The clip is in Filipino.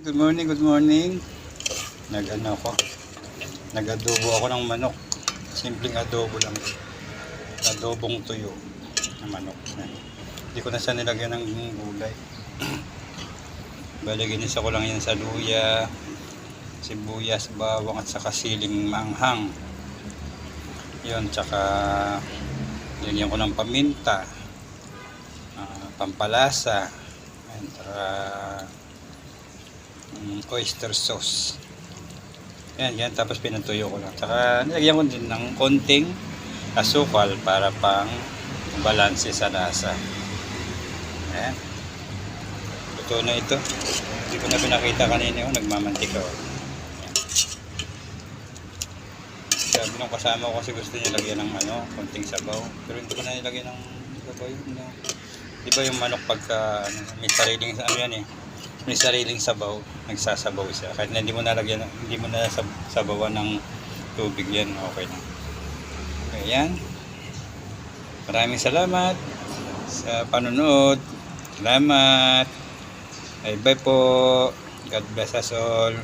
Good morning, good morning. Nag-adobo ako ng manok. Simpleng adobo lang. Adobong tuyo ng manok. Hindi ko na siya nilagyan ng gulay. Bali, ginisa ko lang yan sa luya, sibuyas, bawang at saka siling maanghang. Yun, tsaka nilagyan ko ng paminta, pampalasa, at saka oyster sauce. Yan, tapos pinatuyo ko lang. Tsaka nilagyan ko din ng konting asukal para pang balanse sa lasa. Ayan. Luto na ito. Hindi ko na pinakita kanina yung nagmamantika. Ayan. Sabi nung kasama ko kasi gusto niya lagyan ng konting sabaw. Pero hindi ko na nilagyan ng sabaw yun. Diba yung manok pagka may sariling may sariling sabaw, nagsasabaw siya. Kahit na hindi mo na sabawan ng tubig yan, okay na. Ayan. Maraming salamat sa panonood. Salamat. Bye po. God bless us all.